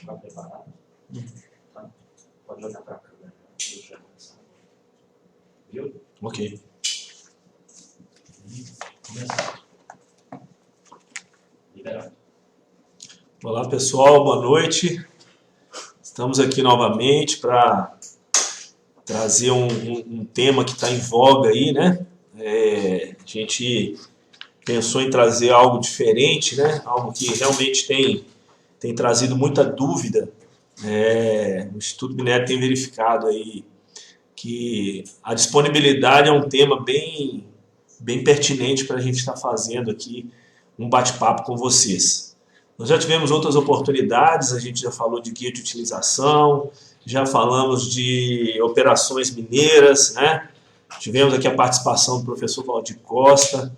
está preparado. Tá? Pode olhar para a câmera. Viu? Ok. Liberado. Olá pessoal, boa noite. Estamos aqui novamente para trazer um tema que está em voga aí, né? A gente pensou em trazer algo diferente, né? Algo que realmente tem trazido muita dúvida. O Instituto Minério tem verificado aí que a disponibilidade é um tema bem pertinente para a gente estar fazendo aqui um bate-papo com vocês. Nós já tivemos outras oportunidades, a gente já falou de guia de utilização, já falamos de operações mineiras, né? Tivemos aqui a participação do professor Valdir Costa,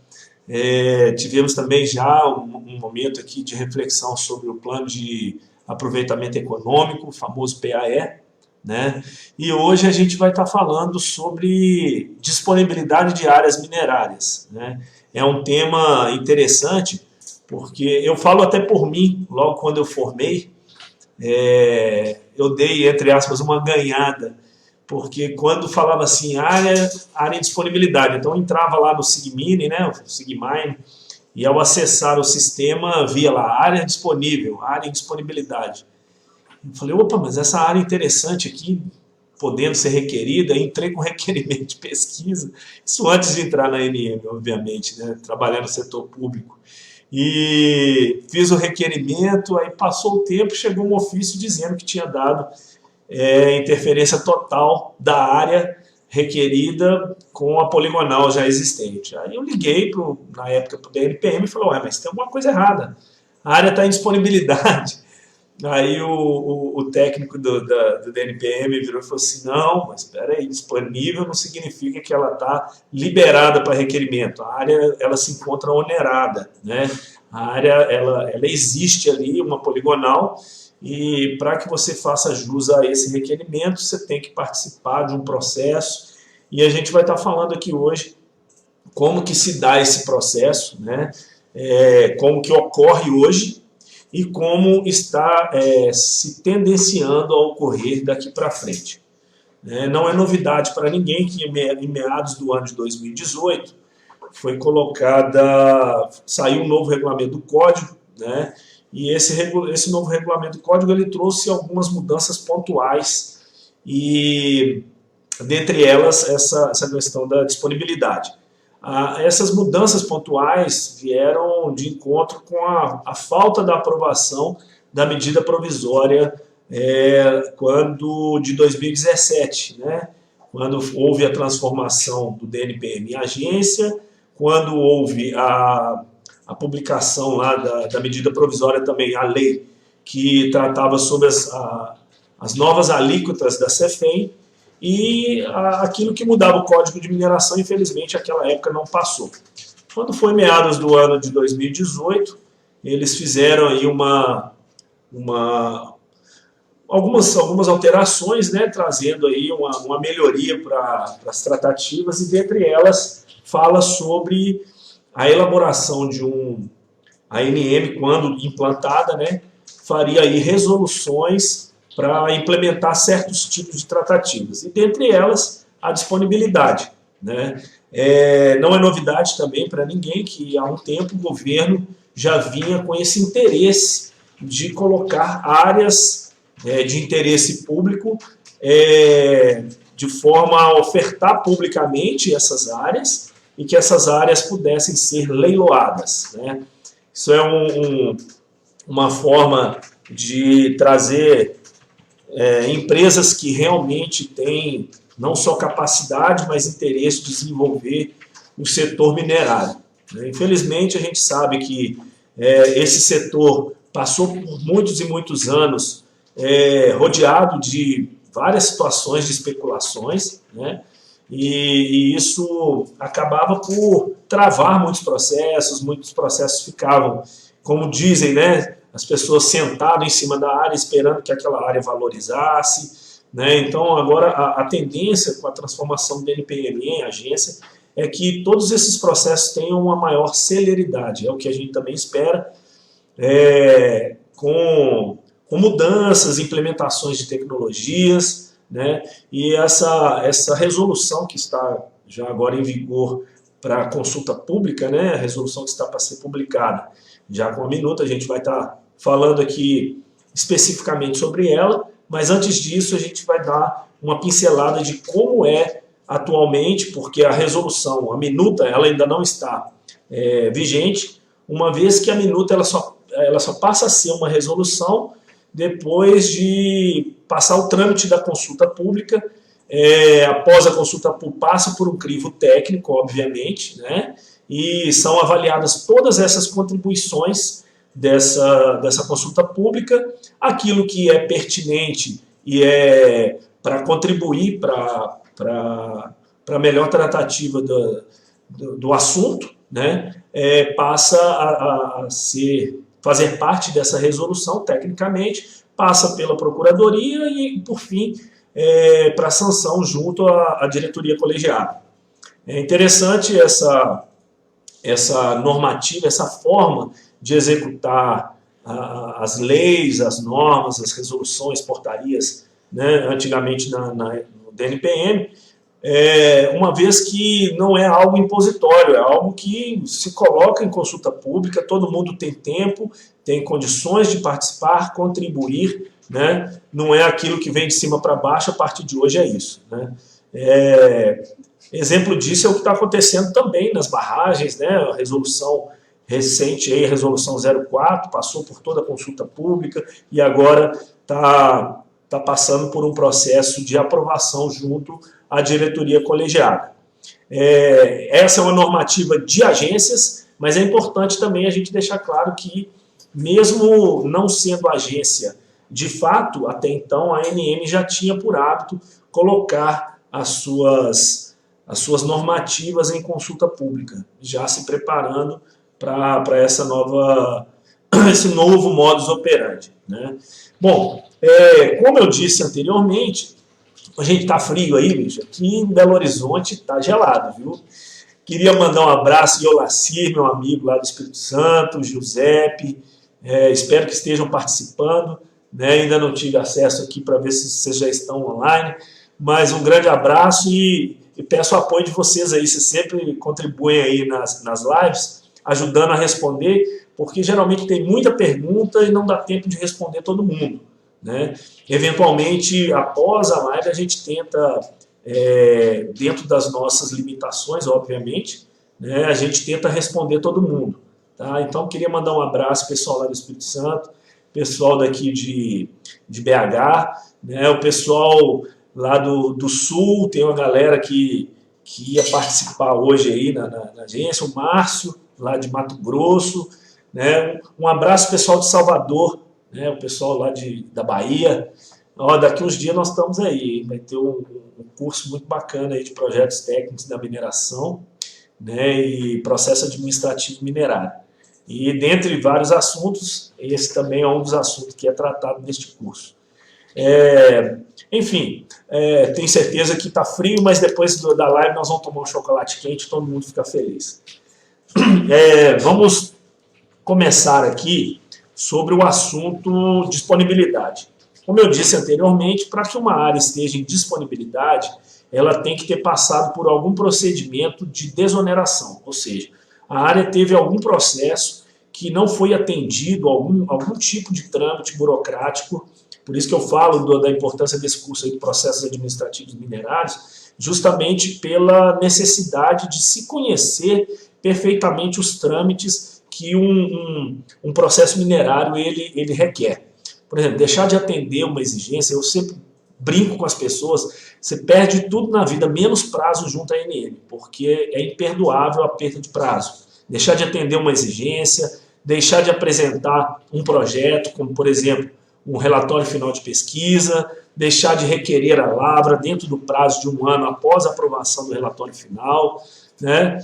tivemos também já um momento aqui de reflexão sobre o plano de aproveitamento econômico, o famoso PAE, né? E hoje a gente vai estar falando sobre disponibilidade de áreas minerárias, né? É um tema interessante, porque eu falo até por mim, logo quando eu formei, eu dei, entre aspas, uma ganhada, porque quando falava assim, área de disponibilidade, então eu entrava lá no SIGMINE, né, o SIGMINE, e ao acessar o sistema, via lá, área disponível, área em disponibilidade. Eu falei, opa, mas essa área interessante aqui, podendo ser requerida, entrei com requerimento de pesquisa, isso antes de entrar na ANM, obviamente, né, trabalhar no setor público. E fiz o requerimento, aí passou o tempo, chegou um ofício dizendo que tinha dado interferência total da área requerida com a poligonal já existente. Aí eu liguei, na época, para o DNPM e falei, ué, mas tem alguma coisa errada, a área está em disponibilidade. Aí o técnico do DNPM virou e falou assim, não, mas espera aí, disponível não significa que ela está liberada para requerimento. A área ela se encontra onerada, né? A área ela existe ali, uma poligonal, e para que você faça jus a esse requerimento, você tem que participar de um processo, e a gente vai estar falando aqui hoje como que se dá esse processo, né? Como que ocorre hoje, e como está se tendenciando a ocorrer daqui para frente. Não é novidade para ninguém que em meados do ano de 2018 foi saiu um novo regulamento do Código, né? E esse novo regulamento do Código ele trouxe algumas mudanças pontuais e dentre elas essa questão da disponibilidade. Essas mudanças pontuais vieram de encontro com a falta da aprovação da medida provisória de 2017, né? Quando houve a transformação do DNPM em agência, quando houve a publicação lá da medida provisória também, a lei que tratava sobre as novas alíquotas da CEFEM, e aquilo que mudava o Código de Mineração, infelizmente, naquela época não passou. Quando foi meados do ano de 2018, eles fizeram aí algumas alterações, né, trazendo aí uma melhoria para as tratativas, e dentre elas fala sobre a elaboração de a ANM, quando implantada, né, faria aí resoluções para implementar certos tipos de tratativas, e dentre elas a disponibilidade, né? Não é novidade também para ninguém que há um tempo o governo já vinha com esse interesse de colocar áreas de interesse público de forma a ofertar publicamente essas áreas e que essas áreas pudessem ser leiloadas, né? Isso é uma forma de trazer empresas que realmente têm não só capacidade, mas interesse de desenvolver o setor minerário. Infelizmente, a gente sabe que esse setor passou por muitos e muitos anos rodeado de várias situações de especulações, né? E isso acabava por travar muitos processos ficavam, como dizem, né, as pessoas sentadas em cima da área esperando que aquela área valorizasse, né? Então agora a tendência com a transformação do DNPM em agência é que todos esses processos tenham uma maior celeridade, é o que a gente também espera, com com mudanças, implementações de tecnologias, né? E essa resolução que está já agora em vigor para consulta pública, né? A resolução que está para ser publicada já com a minuta, a gente vai estar falando aqui especificamente sobre ela, mas antes disso a gente vai dar uma pincelada de como é atualmente, porque a resolução, a minuta, ela ainda não está vigente, uma vez que a minuta ela só passa a ser uma resolução depois de passar o trâmite da consulta pública. Após a consulta pública, passa por um crivo técnico, obviamente, né? E são avaliadas todas essas contribuições dessa consulta pública, aquilo que é pertinente e é para contribuir para a melhor tratativa do assunto, né? Passa a fazer parte dessa resolução tecnicamente, passa pela Procuradoria e, por fim, para sanção junto à diretoria colegiada. É interessante essa normativa, essa forma de executar as leis, as normas, as resoluções, portarias, né, antigamente no DNPM, uma vez que não é algo impositório, é algo que se coloca em consulta pública, todo mundo tem tempo, tem condições de participar, contribuir, né? Não é aquilo que vem de cima para baixo, a partir de hoje é isso, né? Exemplo disso é o que está acontecendo também nas barragens, né? A resolução recente, aí, a resolução 04, passou por toda a consulta pública e agora está passando por um processo de aprovação junto à diretoria colegiada. Essa é uma normativa de agências, mas é importante também a gente deixar claro que, mesmo não sendo agência de fato, até então a ANM já tinha por hábito colocar as suas normativas em consulta pública, já se preparando para esse novo modus operandi, né? Bom, como eu disse anteriormente, a gente está frio aí, bicho, aqui em Belo Horizonte está gelado, viu? Queria mandar um abraço ao Olacir, meu amigo lá do Espírito Santo, Giuseppe, espero que estejam participando, né? Ainda não tive acesso aqui para ver se vocês já estão online, mas um grande abraço e peço o apoio de vocês aí, vocês sempre contribuem aí nas lives, ajudando a responder, porque geralmente tem muita pergunta e não dá tempo de responder todo mundo, né? Eventualmente, após a live, a gente tenta, dentro das nossas limitações, obviamente, né, a gente tenta responder todo mundo, tá? Então, queria mandar um abraço pessoal lá do Espírito Santo, pessoal daqui de BH, né, o pessoal lá do Sul, tem uma galera que ia participar hoje aí na agência, o Márcio, lá de Mato Grosso, né, um abraço pessoal de Salvador, né, o pessoal lá da Bahia. Daqui uns dias nós estamos aí, vai ter um curso muito bacana aí de projetos técnicos da mineração, né, e processo administrativo minerário. E dentre vários assuntos, esse também é um dos assuntos que é tratado neste curso. Enfim, tenho certeza que está frio, mas depois da live nós vamos tomar um chocolate quente e todo mundo fica feliz. Vamos começar aqui sobre o assunto disponibilidade. Como eu disse anteriormente, para que uma área esteja em disponibilidade, ela tem que ter passado por algum procedimento de desoneração, ou seja, a área teve algum processo que não foi atendido, algum tipo de trâmite burocrático. Por isso que eu falo da importância desse curso aí de processos administrativos minerários, justamente pela necessidade de se conhecer perfeitamente os trâmites que um processo minerário ele requer. Por exemplo, deixar de atender uma exigência, eu sempre brinco com as pessoas, você perde tudo na vida, menos prazo junto à ANM, porque é imperdoável a perda de prazo. Deixar de atender uma exigência, deixar de apresentar um projeto, como por exemplo, um relatório final de pesquisa, deixar de requerer a lavra dentro do prazo de 1 ano após a aprovação do relatório final, né?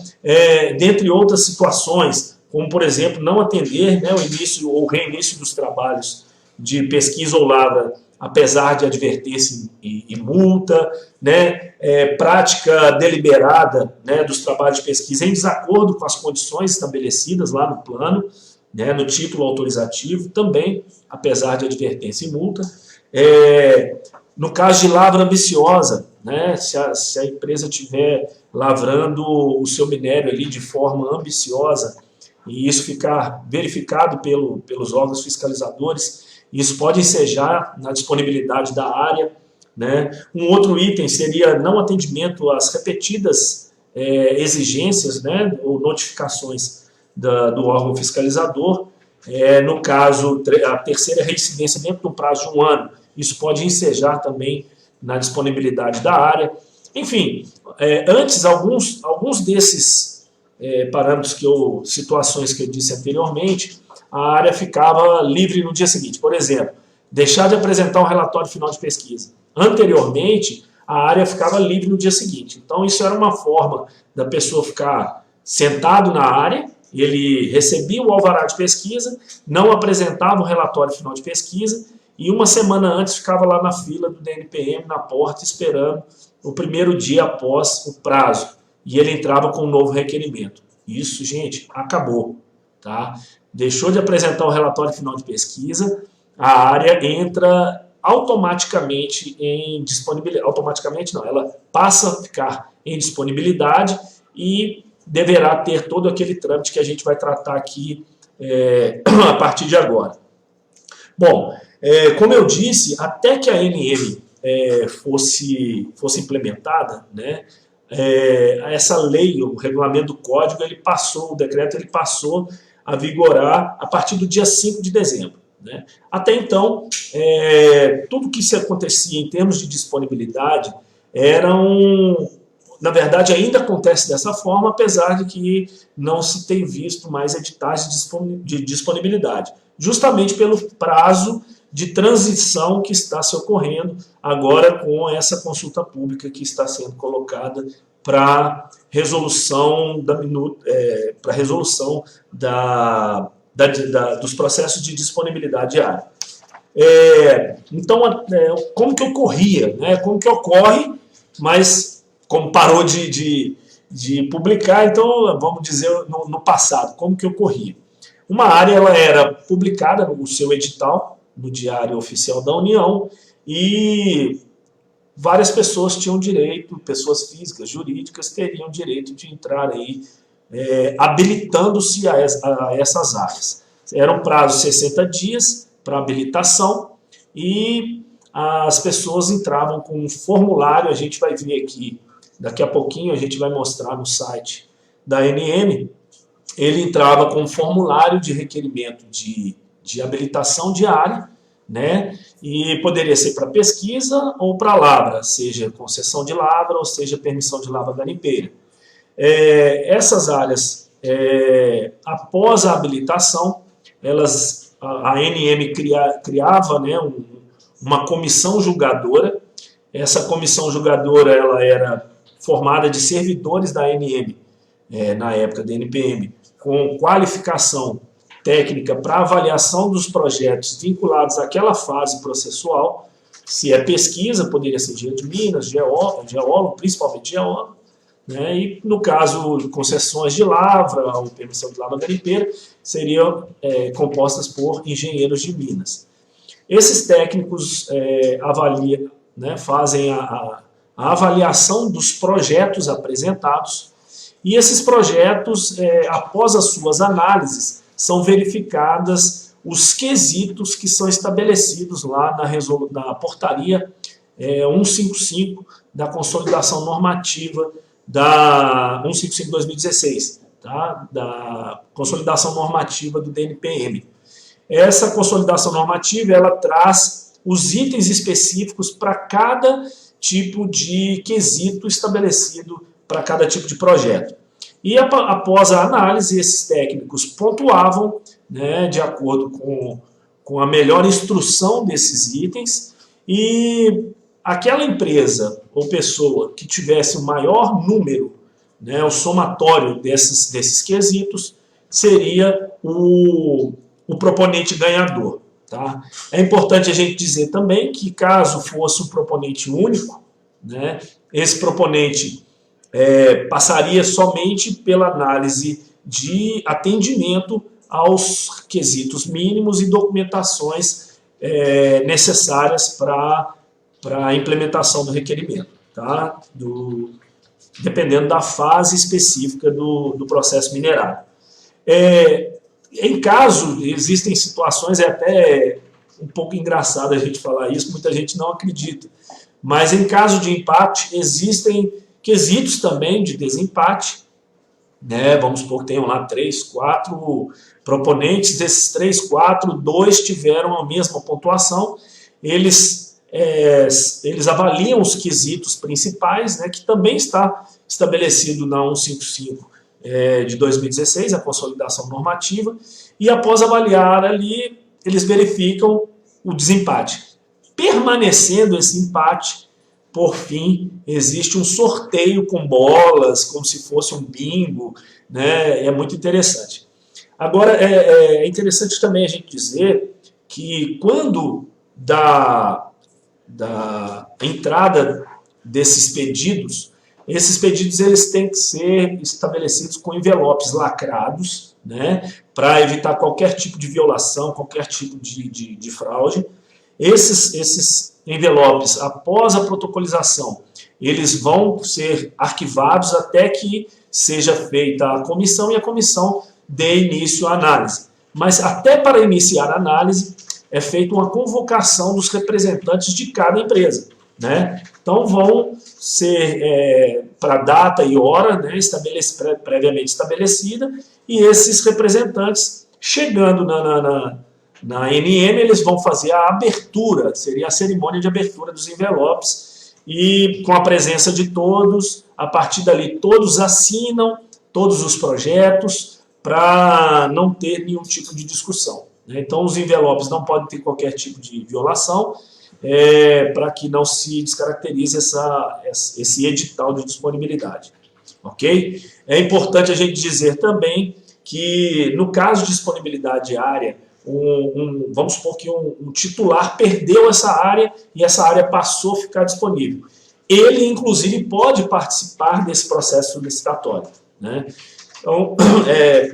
Dentre outras situações, como por exemplo, não atender, né, o início ou reinício dos trabalhos de pesquisa ou lavra, apesar de advertência e multa, né, prática deliberada, né, dos trabalhos de pesquisa em desacordo com as condições estabelecidas lá no plano, né, no título autorizativo, também apesar de advertência e multa. No caso de lavra ambiciosa, né, se a empresa estiver lavrando o seu minério ali de forma ambiciosa e isso ficar verificado pelos órgãos fiscalizadores, isso pode ensejar na disponibilidade da área, né? Um outro item seria não atendimento às repetidas exigências, né, ou notificações do órgão fiscalizador. No caso, a terceira reincidência dentro do prazo de 1 ano, isso pode ensejar também na disponibilidade da área. Enfim, antes, alguns desses parâmetros, situações que eu disse anteriormente, a área ficava livre no dia seguinte. Por exemplo, deixar de apresentar um relatório final de pesquisa. Anteriormente, a área ficava livre no dia seguinte. Então, isso era uma forma da pessoa ficar sentado na área, ele recebia o alvará de pesquisa, não apresentava o relatório final de pesquisa, e uma semana antes ficava lá na fila do DNPM, na porta, esperando o primeiro dia após o prazo. E ele entrava com um novo requerimento. Isso, gente, acabou. Tá? Deixou de apresentar o relatório final de pesquisa, a área entra automaticamente em disponibilidade. Automaticamente não, ela passa a ficar em disponibilidade e deverá ter todo aquele trâmite que a gente vai tratar aqui a partir de agora. Bom, como eu disse, até que a ANM fosse implementada, né, essa lei, o regulamento do código, o decreto passou a vigorar a partir do dia 5 de dezembro. Né? Até então, tudo que se acontecia em termos de disponibilidade na verdade, ainda acontece dessa forma, apesar de que não se tem visto mais editais de disponibilidade, justamente pelo prazo de transição que está se ocorrendo agora com essa consulta pública que está sendo colocada para resolução dos processos de disponibilidade diária. Então, como que ocorria? Né? Como que ocorre, mas como parou de publicar, então vamos dizer no passado, como que ocorria? Uma área ela era publicada no seu edital, no Diário Oficial da União, e várias pessoas tinham direito, pessoas físicas, jurídicas, teriam direito de entrar aí, habilitando-se a essas áreas. Era um prazo de 60 dias para habilitação e as pessoas entravam com um formulário, a gente vai ver aqui, daqui a pouquinho a gente vai mostrar no site da ANM, ele entrava com um formulário de requerimento de habilitação diária, né? E poderia ser para pesquisa ou para lavra, seja concessão de lavra ou seja permissão de lavra garimpeira. Essas áreas, após a habilitação, a ANM criava, né, uma comissão julgadora. Essa comissão julgadora ela era formada de servidores da ANM, na época da NPM, com qualificação técnica para avaliação dos projetos vinculados àquela fase processual. Se é pesquisa, poderia ser engenheiro de minas, geólogo, principalmente geólogo, né? E no caso, concessões de lavra ou permissão de lavra garimpeira seriam compostas por engenheiros de minas. Esses técnicos avaliam, né, fazem a avaliação dos projetos apresentados, e esses projetos, após as suas análises, são verificadas os quesitos que são estabelecidos lá na portaria 155 da consolidação normativa 155/2016, tá? Da consolidação normativa do DNPM. Essa consolidação normativa ela traz os itens específicos para cada tipo de quesito estabelecido para cada tipo de projeto. E após a análise, esses técnicos pontuavam, né, de acordo com a melhor instrução desses itens, e aquela empresa ou pessoa que tivesse o maior número, né, o somatório desses quesitos, seria o proponente ganhador. Tá? É importante a gente dizer também que caso fosse um proponente único, né, esse proponente passaria somente pela análise de atendimento aos quesitos mínimos e documentações necessárias para a implementação do requerimento, tá? Dependendo da fase específica do processo minerário. Em caso, existem situações, é até um pouco engraçado a gente falar isso, muita gente não acredita, mas em caso de empate, existem quesitos também de desempate, né? Vamos supor que tenham lá 3, 4 proponentes, desses 3, 4, 2 tiveram a mesma pontuação, eles avaliam os quesitos principais, né, que também está estabelecido na 155 de 2016, a consolidação normativa, e após avaliar ali, eles verificam o desempate. Permanecendo esse empate, por fim, existe um sorteio com bolas, como se fosse um bingo, né? É muito interessante. Agora, é interessante também a gente dizer que quando da entrada desses pedidos, esses pedidos eles têm que ser estabelecidos com envelopes lacrados, né? Para evitar qualquer tipo de violação, qualquer tipo de fraude. Esses envelopes, após a protocolização, eles vão ser arquivados até que seja feita a comissão e a comissão dê início à análise. Mas até para iniciar a análise, é feita uma convocação dos representantes de cada empresa, né? Então vão ser para data e hora, né, previamente estabelecida, e esses representantes, chegando na ANM, eles vão fazer a abertura, seria a cerimônia de abertura dos envelopes, e com a presença de todos, a partir dali todos assinam todos os projetos para não ter nenhum tipo de discussão, né? Então os envelopes não podem ter qualquer tipo de violação, para que não se descaracterize esse edital de disponibilidade, ok? É importante a gente dizer também que no caso de disponibilidade de área, vamos supor que um titular perdeu essa área e essa área passou a ficar disponível. Ele, inclusive, pode participar desse processo licitatório, né? Então,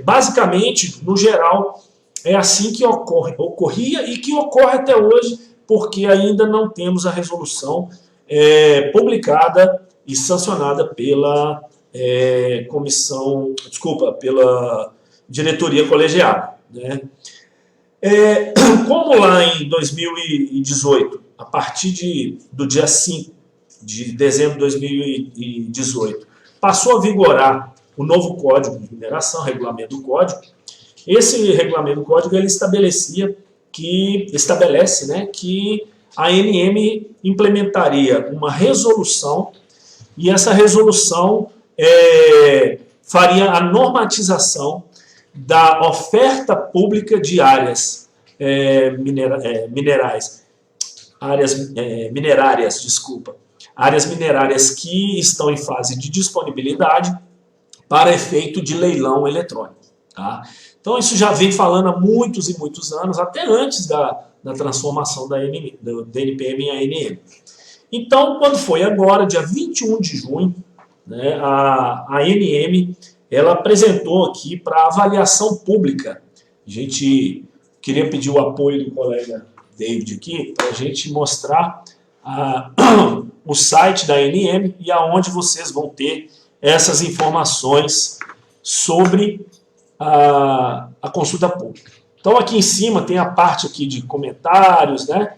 basicamente, no geral, é assim que ocorria e que ocorre até hoje, porque ainda não temos a resolução publicada e sancionada pela pela diretoria colegiada, né? Como lá em 2018, a partir do dia 5 de dezembro de 2018, passou a vigorar o novo Código de Mineração, regulamento do Código. Esse regulamento do Código ele estabelece, né, que a ANM implementaria uma resolução, e essa resolução faria a normatização da oferta pública de áreas áreas minerárias que estão em fase de disponibilidade para efeito de leilão eletrônico, tá? Então isso já vem falando há muitos e muitos anos, até antes da transformação da NPM em ANM. Então, quando foi agora, dia 21 de junho, né, a ANM ela apresentou aqui para avaliação pública. A gente queria pedir o apoio do colega David aqui, para a gente mostrar o site da ANM e aonde vocês vão ter essas informações sobre a consulta pública. Então aqui em cima tem a parte aqui de comentários, né?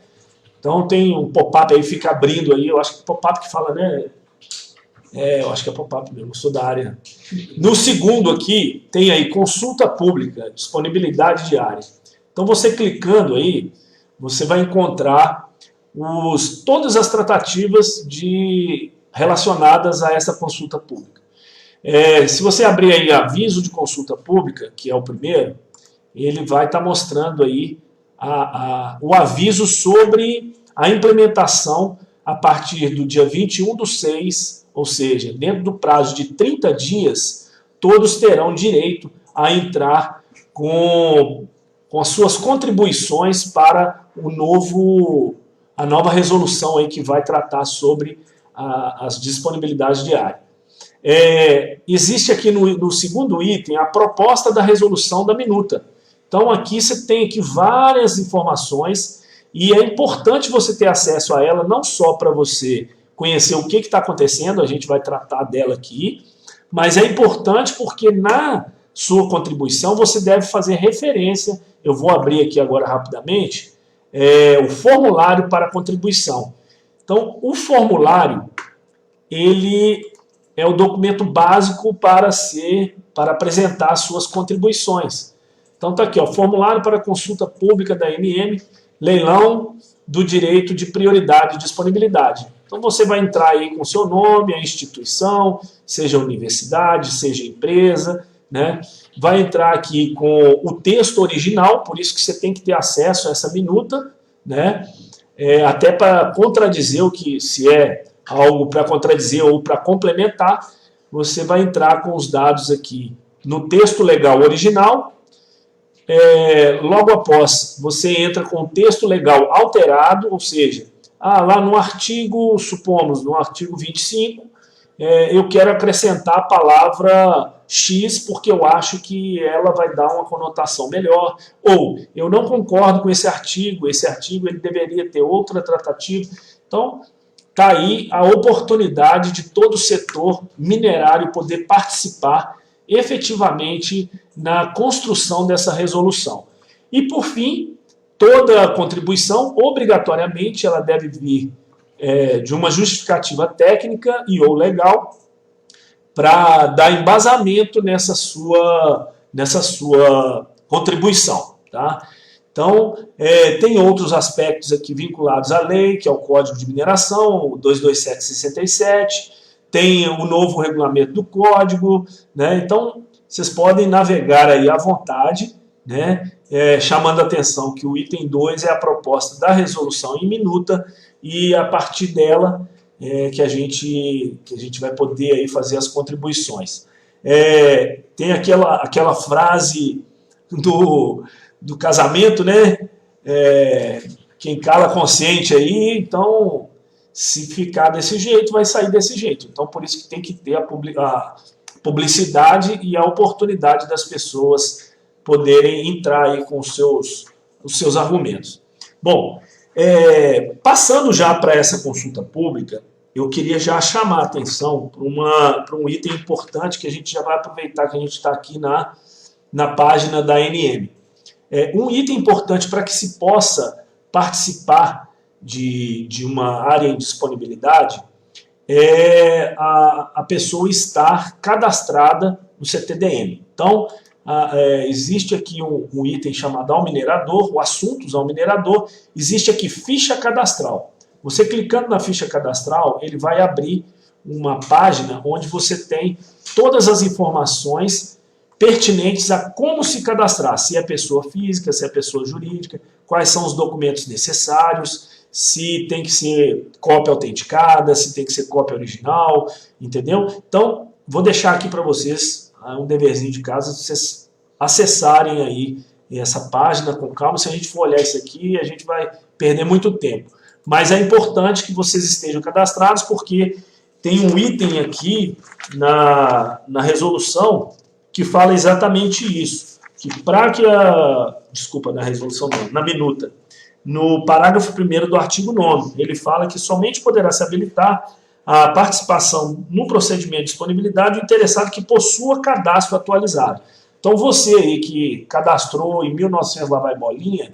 Então tem um pop-up aí, fica abrindo aí, eu acho que pop-up que fala, né? Eu acho que é pop-up mesmo, eu sou da área. No segundo aqui, tem aí consulta pública, disponibilidade de área. Então você clicando aí, você vai encontrar todas as tratativas relacionadas a essa consulta pública. Se você abrir aí aviso de consulta pública, que é o primeiro, ele vai estar mostrando aí o aviso sobre a implementação a partir do dia 21/6, ou seja, dentro do prazo de 30 dias, todos terão direito a entrar com as suas contribuições para a nova resolução aí que vai tratar sobre as disponibilidades de área. Existe aqui no segundo item a proposta da resolução da minuta, Então aqui você tem aqui várias informações e é importante você ter acesso a ela, não só para você conhecer o que está acontecendo, a gente vai tratar dela aqui, mas é importante porque na sua contribuição você deve fazer referência, eu vou abrir aqui agora rapidamente, o formulário para contribuição. Então o formulário, ele é o documento básico para apresentar as suas contribuições. Então está aqui, ó, formulário para consulta pública da ANM, leilão do direito de prioridade e disponibilidade. Então você vai entrar aí com o seu nome, a instituição, seja universidade, seja empresa, né? Vai entrar aqui com o texto original, por isso que você tem que ter acesso a essa minuta, né? Até para contradizer o que, se é algo para contradizer ou para complementar, você vai entrar com os dados aqui no texto legal original. Logo após, você entra com o texto legal alterado, ou seja, lá no artigo, supomos, no artigo 25, eu quero acrescentar a palavra X porque eu acho que ela vai dar uma conotação melhor, ou eu não concordo com esse artigo ele deveria ter outra tratativa. Então, está aí a oportunidade de todo o setor minerário poder participar efetivamente na construção dessa resolução. E, por fim, toda contribuição, obrigatoriamente, ela deve vir de uma justificativa técnica e ou legal para dar embasamento nessa sua contribuição. Tá? Então, tem outros aspectos aqui vinculados à lei, que é o Código de Mineração, o 22767, tem o novo regulamento do Código, né? Então, vocês podem navegar aí à vontade, né? Chamando a atenção que o item 2 é a proposta da resolução em minuta e a partir dela que a gente vai poder aí fazer as contribuições. Tem aquela frase do casamento, né? Quem cala consente aí, então se ficar desse jeito, vai sair desse jeito. Então por isso que tem que ter a publicidade e a oportunidade das pessoas poderem entrar aí com os seus argumentos. Bom, passando já para essa consulta pública, eu queria já chamar a atenção para um item importante que a gente já vai aproveitar que a gente está aqui na página da ANM. Um item importante para que se possa participar de uma área em disponibilidade é a pessoa estar cadastrada no CTDM. Então, existe aqui um item chamado ao minerador, o assuntos ao minerador, existe aqui ficha cadastral. Você clicando na ficha cadastral, ele vai abrir uma página onde você tem todas as informações pertinentes a como se cadastrar, se é pessoa física, se é pessoa jurídica, quais são os documentos necessários, se tem que ser cópia autenticada, se tem que ser cópia original, entendeu? Então, vou deixar aqui para vocês um deverzinho de casa, vocês acessarem aí essa página com calma. Se a gente for olhar isso aqui, a gente vai perder muito tempo. Mas é importante que vocês estejam cadastrados, porque tem um item aqui na resolução que fala exatamente isso. Que para que desculpa, na resolução não, na minuta. No parágrafo 1º do artigo 9º, ele fala que somente poderá se habilitar a participação no procedimento de disponibilidade o interessado que possua cadastro atualizado. Então você aí que cadastrou em 1900 lá vai bolinha,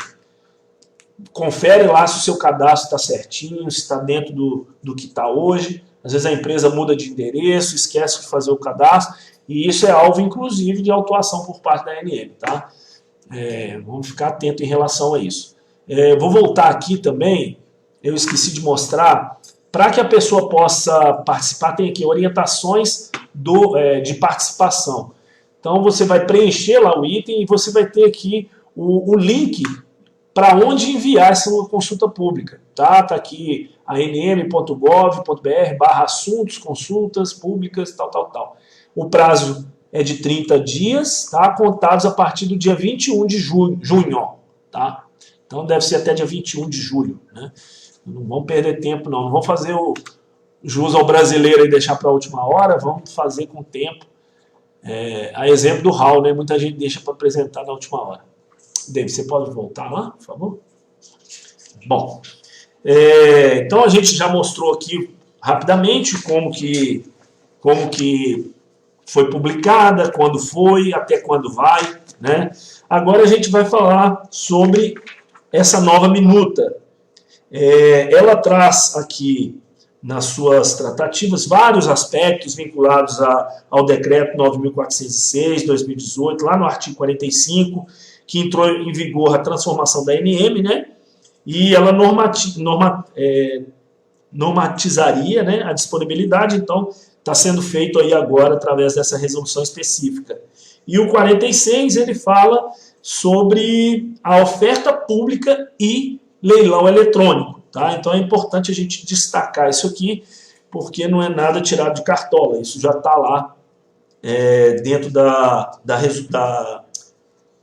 confere lá se o seu cadastro está certinho, se está dentro do que está hoje. Às vezes a empresa muda de endereço, esquece de fazer o cadastro, e isso é alvo, inclusive, de autuação por parte da ANM. Tá? Vamos ficar atento em relação a isso. Vou voltar aqui também, eu esqueci de mostrar, para que a pessoa possa participar, tem aqui orientações de participação. Então você vai preencher lá o item e você vai ter aqui o link para onde enviar essa consulta pública. Tá aqui anm.gov.br/assuntos, consultas públicas, tal. O prazo é de 30 dias, tá? Contados a partir do dia 21 de junho. Tá? Então deve ser até dia 21 de julho. Né? Não vamos perder tempo, não. Não vamos fazer o jus ao brasileiro e deixar para a última hora, vamos fazer com tempo. A exemplo do Hall, né? Muita gente deixa para apresentar na última hora. David, você pode voltar lá, por favor? Bom, então a gente já mostrou aqui rapidamente como que foi publicada, quando foi, até quando vai, né? Agora a gente vai falar sobre essa nova minuta. Ela traz aqui, nas suas tratativas, vários aspectos vinculados ao decreto 9.406, 2018, lá no artigo 45, que entrou em vigor a transformação da NM, né? E ela normatizaria, né, a disponibilidade, então está sendo feito aí agora através dessa resolução específica. E o 46, ele fala sobre a oferta pública e leilão eletrônico. Tá? Então é importante a gente destacar isso aqui, porque não é nada tirado de cartola, isso já está lá dentro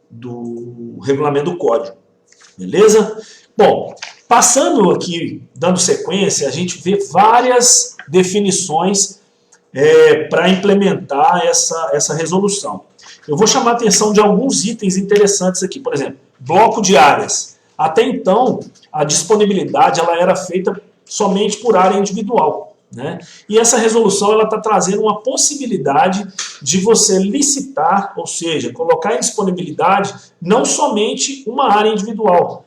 do regulamento do código. Beleza? Bom, passando aqui, dando sequência, a gente vê várias definições para implementar essa resolução. Eu vou chamar a atenção de alguns itens interessantes aqui. Por exemplo, bloco de áreas. Até então, a disponibilidade ela era feita somente por área individual, né? E essa resolução está trazendo uma possibilidade de você licitar, ou seja, colocar em disponibilidade não somente uma área individual.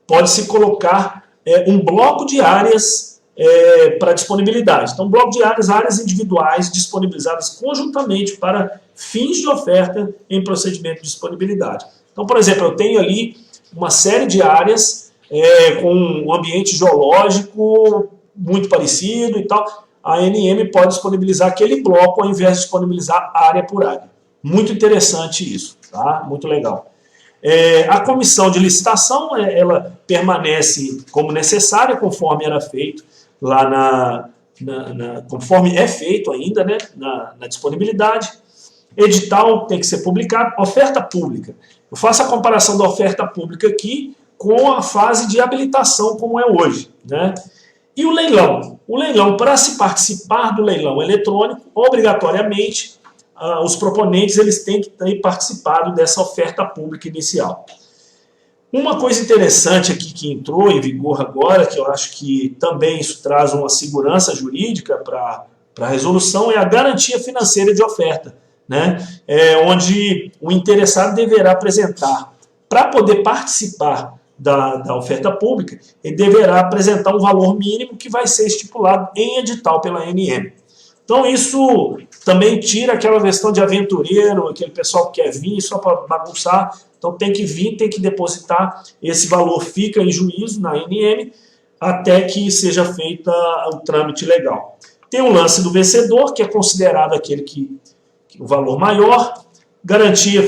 Pode-se colocar um bloco de áreas para disponibilidade. Então, bloco de áreas individuais disponibilizadas conjuntamente para fins de oferta em procedimento de disponibilidade. Então, por exemplo, eu tenho ali uma série de áreas com um ambiente geológico muito parecido e tal. A ANM pode disponibilizar aquele bloco ao invés de disponibilizar área por área. Muito interessante isso, tá? Muito legal. A comissão de licitação, ela permanece como necessária, conforme era feito lá conforme é feito ainda, né, na disponibilidade. Edital tem que ser publicado. Oferta pública. Eu faço a comparação da oferta pública aqui com a fase de habilitação como é hoje, né? E o leilão? O leilão, para se participar do leilão eletrônico, obrigatoriamente, os proponentes eles têm que ter participado dessa oferta pública inicial. Uma coisa interessante aqui que entrou em vigor agora, que eu acho que também isso traz uma segurança jurídica para a resolução, é a garantia financeira de oferta, né? Onde o interessado deverá apresentar, para poder participar da oferta pública, ele deverá apresentar um valor mínimo que vai ser estipulado em edital pela ANM. Então isso também tira aquela questão de aventureiro, aquele pessoal que quer vir só para bagunçar. Então tem que vir, tem que depositar, esse valor fica em juízo na ANM até que seja feita o trâmite legal. Tem o lance do vencedor, que é considerado aquele que o valor maior. Garantia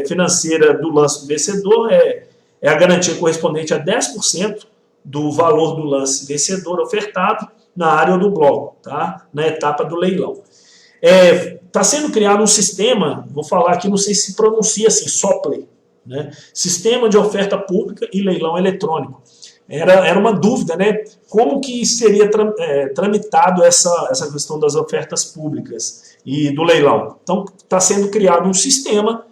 financeira do lance do vencedor é a garantia correspondente a 10% do valor do lance vencedor ofertado na área ou do bloco, tá? Na etapa do leilão. Está sendo criado um sistema, vou falar aqui, não sei se pronuncia assim, SOPLE, né? Sistema de oferta pública e leilão eletrônico. Era uma dúvida, né? Como que seria tramitado essa questão das ofertas públicas e do leilão. Então, está sendo criado um sistema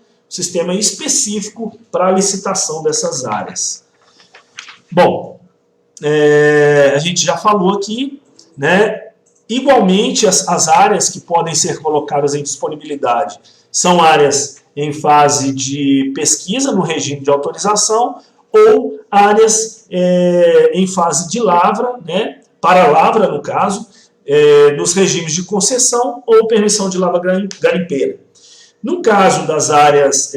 específico para a licitação dessas áreas. Bom, a gente já falou aqui, né? Igualmente, as áreas que podem ser colocadas em disponibilidade são áreas em fase de pesquisa no regime de autorização ou áreas em fase de lavra, né? Para lavra, no caso, nos regimes de concessão ou permissão de lavra garimpeira. No caso das áreas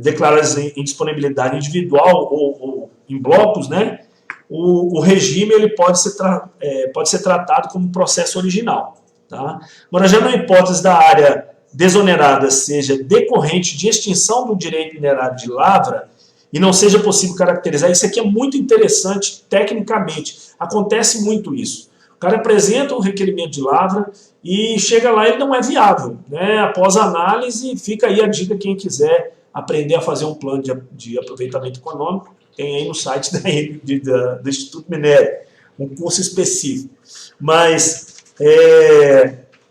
declaradas em disponibilidade individual ou em blocos, né, o regime ele pode ser tratado como processo original. Tá? Agora, já na hipótese da área desonerada seja decorrente de extinção do direito minerário de lavra e não seja possível caracterizar, isso aqui é muito interessante tecnicamente. Acontece muito isso. O cara apresenta um requerimento de lavra e chega lá e ele não é viável, né? Após análise, fica aí a dica, quem quiser aprender a fazer um plano de aproveitamento econômico, tem aí no site do Instituto Minério, um curso específico. Mas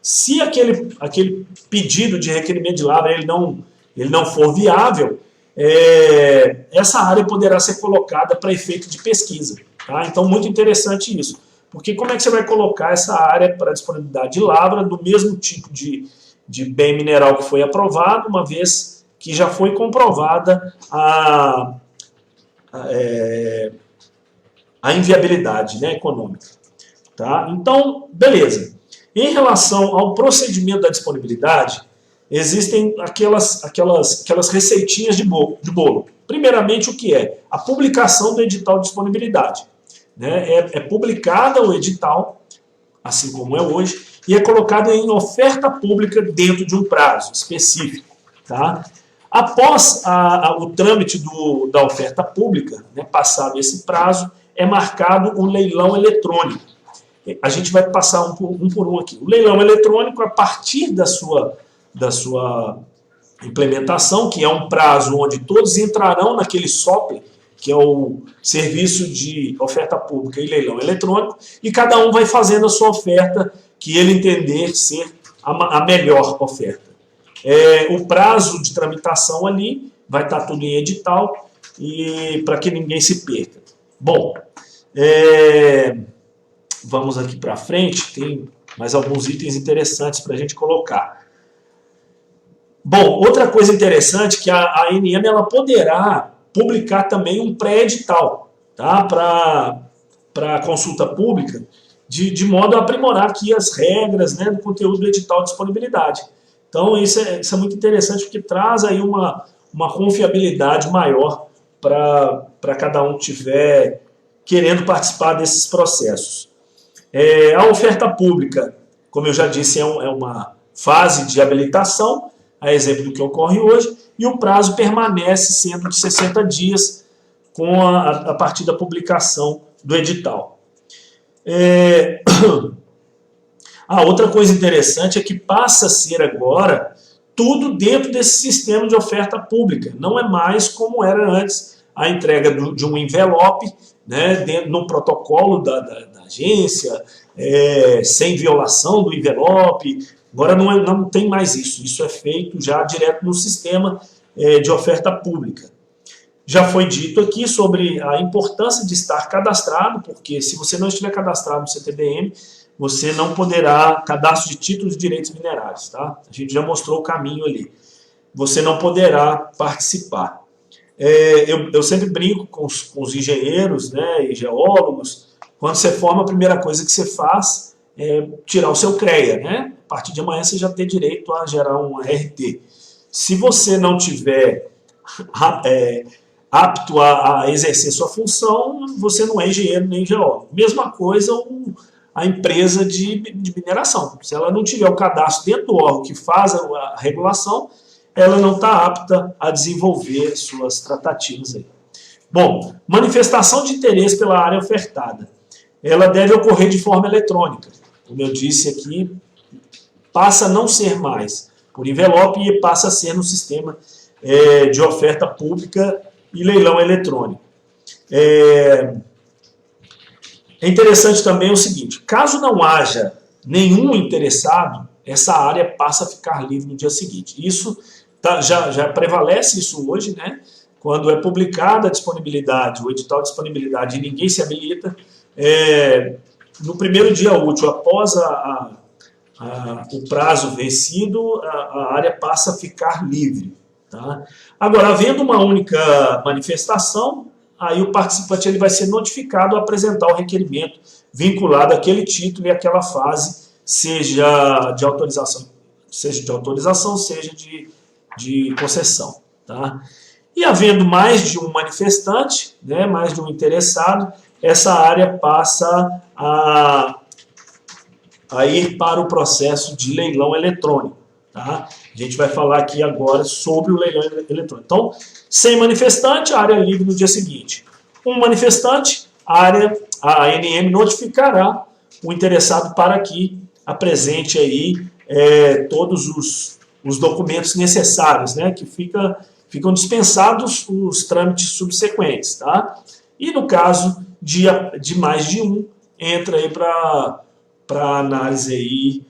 se aquele pedido de requerimento de lavra ele ele não for viável, essa área poderá ser colocada para efeito de pesquisa. Tá? Então, muito interessante isso. Porque como é que você vai colocar essa área para disponibilidade de lavra do mesmo tipo de bem mineral que foi aprovado, uma vez que já foi comprovada a inviabilidade, né, econômica. Tá? Então, beleza. Em relação ao procedimento da disponibilidade, existem aquelas receitinhas de bolo. Primeiramente, o que é? A publicação do edital de disponibilidade. Né? É publicada o edital, assim como é hoje, e é colocado em oferta pública dentro de um prazo específico. Tá? Após o trâmite da oferta pública, né, passado esse prazo, é marcado o leilão eletrônico. A gente vai passar um por um aqui. O leilão eletrônico, a partir da sua implementação, que é um prazo onde todos entrarão naquele SOP, que é o Serviço de Oferta Pública e Leilão Eletrônico, e cada um vai fazendo a sua oferta que ele entender ser a melhor oferta. O prazo de tramitação ali vai estar tudo em edital, e para que ninguém se perca. Bom, vamos aqui para frente, tem mais alguns itens interessantes para a gente colocar. Bom, outra coisa interessante é que a ANM ela poderá publicar também um pré-edital, tá? Para consulta pública, de modo a aprimorar aqui as regras, né, do conteúdo do edital de disponibilidade. Então, isso é muito interessante, porque traz aí uma confiabilidade maior para cada um que estiver querendo participar desses processos. A oferta pública, como eu já disse, é uma fase de habilitação, a exemplo do que ocorre hoje, e o prazo permanece sendo de 60 dias a partir da publicação do edital. Outra coisa interessante é que passa a ser agora tudo dentro desse sistema de oferta pública. Não é mais como era antes a entrega de um envelope, né, dentro no protocolo da agência, sem violação do envelope. Agora não tem mais isso. Isso é feito já direto no sistema de oferta pública. Já foi dito aqui sobre a importância de estar cadastrado, porque se você não estiver cadastrado no CTBM, você não poderá, cadastro de títulos de direitos minerários, tá? A gente já mostrou o caminho ali. Você não poderá participar. Eu sempre brinco com os engenheiros, né, e geólogos. Quando você forma, a primeira coisa que você faz é tirar o seu CREA, né? A partir de amanhã você já tem direito a gerar um RT. Se você não tiver apto a exercer sua função, você não é engenheiro nem geólogo. Mesma coisa a empresa de mineração. Se ela não tiver o cadastro dentro do órgão que faz a regulação, ela não está apta a desenvolver suas tratativas aí. Bom, manifestação de interesse pela área ofertada. Ela deve ocorrer de forma eletrônica. Como eu disse aqui, passa a não ser mais por envelope e passa a ser no sistema de oferta pública e leilão eletrônico. É interessante também o seguinte, caso não haja nenhum interessado, essa área passa a ficar livre no dia seguinte. Isso já prevalece isso hoje, né? Quando é publicada a disponibilidade, o edital de disponibilidade e ninguém se habilita, no primeiro dia útil, após o prazo vencido, a área passa a ficar livre. Tá? Agora, havendo uma única manifestação, aí o participante ele vai ser notificado a apresentar o requerimento vinculado àquele título e àquela fase, seja de autorização, seja de concessão. Tá? E havendo mais de um manifestante, né, mais de um interessado, essa área passa a ir para o processo de leilão eletrônico. Tá? A gente vai falar aqui agora sobre o leilão eletrônico. Então, sem manifestante, a área é livre no dia seguinte. Um manifestante, a ANM notificará o interessado para que apresente aí todos os documentos necessários, né, que ficam dispensados os trâmites subsequentes. Tá? E no caso de mais de um, entra aí para análise aí,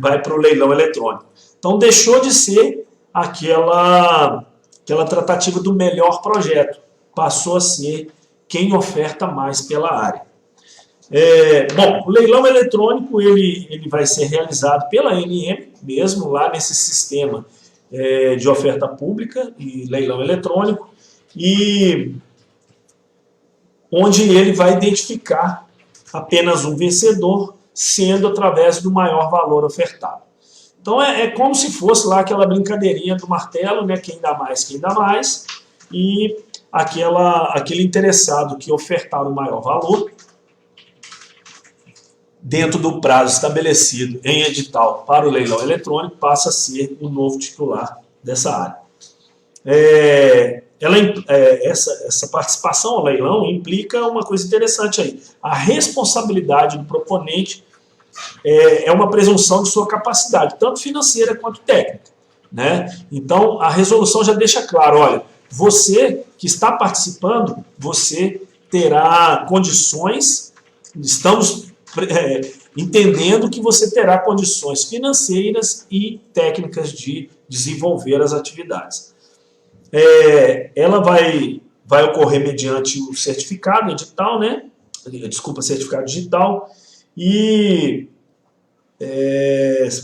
vai para o leilão eletrônico. Então deixou de ser aquela tratativa do melhor projeto. Passou a ser quem oferta mais pela área. Bom, o leilão eletrônico ele vai ser realizado pela ANM, mesmo lá nesse sistema de oferta pública e leilão eletrônico, e onde ele vai identificar apenas um vencedor, sendo através do maior valor ofertado. Então é como se fosse lá aquela brincadeirinha do martelo, né? Quem dá mais, e aquele interessado que ofertar o maior valor, dentro do prazo estabelecido em edital para o leilão eletrônico, passa a ser o novo titular dessa área. Essa participação ao leilão implica uma coisa interessante aí. A responsabilidade do proponente é uma presunção de sua capacidade, tanto financeira quanto técnica, né? Então, a resolução já deixa claro, olha, você que está participando, você terá condições, estamos entendendo que você terá condições financeiras e técnicas de desenvolver as atividades. Ela vai ocorrer mediante o certificado edital, né? Desculpa, certificado digital, e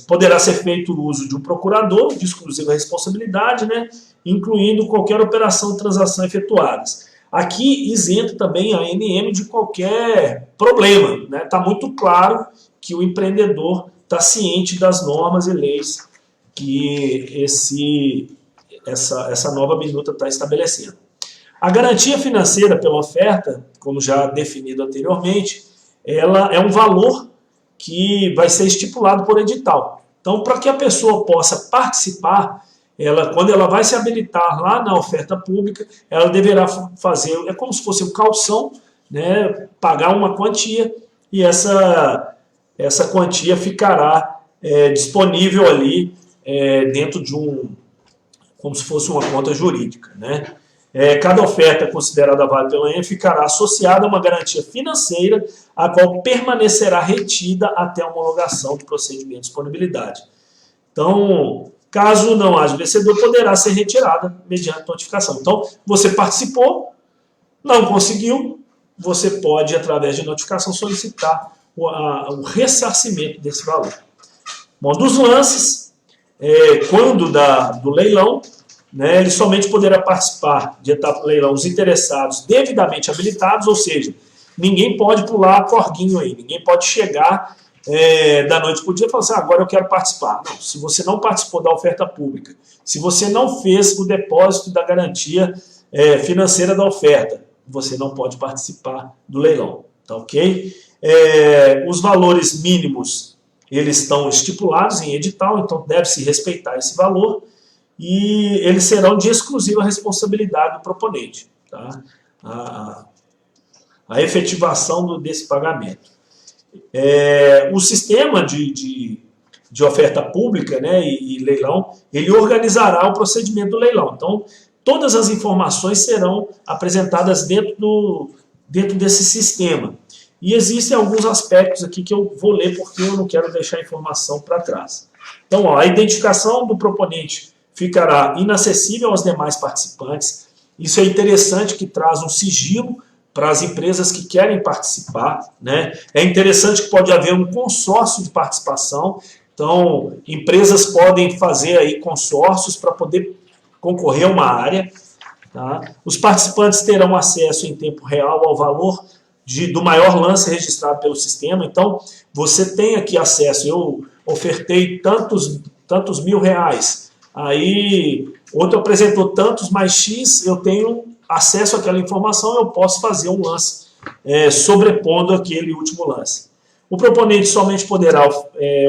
poderá ser feito o uso de um procurador de exclusiva responsabilidade, né? Incluindo qualquer operação ou transação efetuadas. Aqui isenta também a ANM de qualquer problema, né? Está muito claro que o empreendedor está ciente das normas e leis que essa nova minuta está estabelecendo. A garantia financeira pela oferta, como já definido anteriormente, ela é um valor que vai ser estipulado por edital. Então, para que a pessoa possa participar, quando ela vai se habilitar lá na oferta pública, ela deverá fazer, é como se fosse um calção, né, pagar uma quantia, e essa quantia ficará disponível ali dentro de como se fosse uma conta jurídica, né? Cada oferta considerada válida pela ANM ficará associada a uma garantia financeira, a qual permanecerá retida até a homologação do procedimento de disponibilidade. Então, caso não haja vencedor, poderá ser retirada mediante notificação. Então, você participou, não conseguiu, você pode, através de notificação, solicitar o ressarcimento desse valor. Bom, dos lances, quando do leilão, né, ele somente poderá participar de etapa do leilão os interessados devidamente habilitados, ou seja, ninguém pode pular corguinho aí, ninguém pode chegar da noite para o dia e falar assim, agora eu quero participar. Não, se você não participou da oferta pública, se você não fez o depósito da garantia financeira da oferta, você não pode participar do leilão, tá ok? Os valores mínimos, eles estão estipulados em edital, então deve-se respeitar esse valor, e eles serão de exclusiva responsabilidade do proponente, tá? A efetivação desse pagamento. O sistema de oferta pública, né, e leilão, ele organizará o procedimento do leilão. Então, todas as informações serão apresentadas dentro desse sistema. E existem alguns aspectos aqui que eu vou ler porque eu não quero deixar a informação para trás. Então, ó, a identificação do proponente ficará inacessível aos demais participantes. Isso é interessante, que traz um sigilo para as empresas que querem participar, né? É interessante que pode haver um consórcio de participação. Então, empresas podem fazer aí consórcios para poder concorrer a uma área. Tá? Os participantes terão acesso em tempo real ao valor do maior lance registrado pelo sistema. Então, você tem aqui acesso. Eu ofertei tantos R$1.000. Aí, outro apresentou tantos mais X, eu tenho acesso àquela informação, eu posso fazer um lance sobrepondo aquele último lance. O proponente somente poderá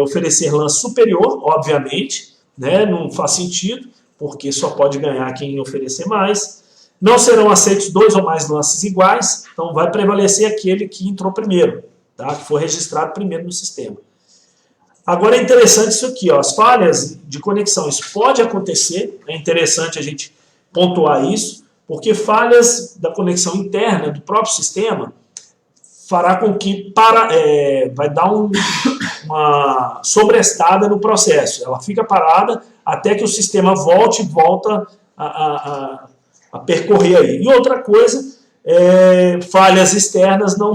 oferecer lance superior, obviamente, né? Não faz sentido, porque só pode ganhar quem oferecer mais. Não serão aceitos 2 ou mais lances iguais, então vai prevalecer aquele que entrou primeiro, tá? Que foi registrado primeiro no sistema. Agora é interessante isso aqui, ó, as falhas de conexão, isso pode acontecer, é interessante a gente pontuar isso, porque falhas da conexão interna do próprio sistema fará com que vai dar uma sobrestada no processo. Ela fica parada, até que o sistema volta a percorrer aí. E outra coisa, falhas externas não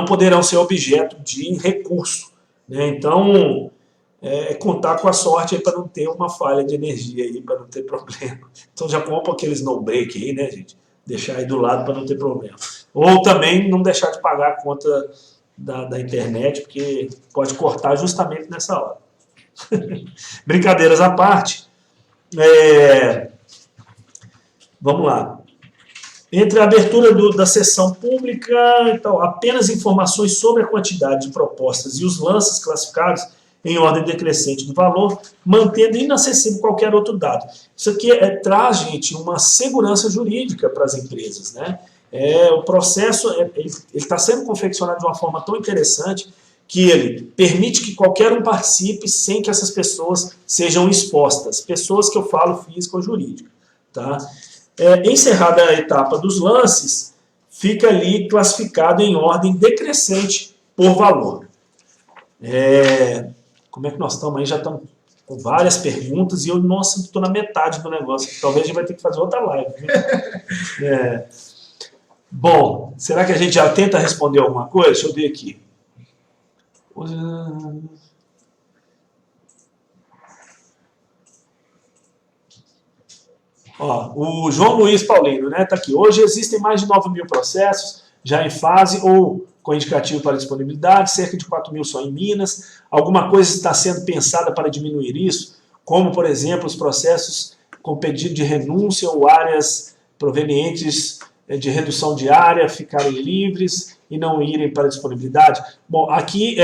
poderão ser objeto de recurso, né? Então, contar com a sorte para não ter uma falha de energia aí, para não ter problema. Então já compra aqueles no-break aí, né, gente? Deixar aí do lado para não ter problema. Ou também não deixar de pagar a conta da internet, porque pode cortar justamente nessa hora. Brincadeiras à parte, vamos lá. Entre a abertura da sessão pública, então, apenas informações sobre a quantidade de propostas e os lances classificados em ordem decrescente do valor, mantendo inacessível qualquer outro dado. Isso aqui traz, gente, uma segurança jurídica para as empresas, né? O processo ele está sendo confeccionado de uma forma tão interessante que ele permite que qualquer um participe sem que essas pessoas sejam expostas. Pessoas que eu falo física ou jurídica. Tá? Encerrada a etapa dos lances, fica ali classificado em ordem decrescente por valor. Como é que nós estamos aí? Já estamos com várias perguntas e eu, nossa, estou na metade do negócio. Talvez a gente vai ter que fazer outra live. Bom, será que a gente já tenta responder alguma coisa? Deixa eu ver aqui. Ó, o João Luiz Paulino, né, tá aqui. Hoje existem mais de 9.000 processos já em fase ou com indicativo para disponibilidade, cerca de 4.000 só em Minas. Alguma coisa está sendo pensada para diminuir isso, como, por exemplo, os processos com pedido de renúncia ou áreas provenientes de redução de área ficarem livres e não irem para disponibilidade? Bom, aqui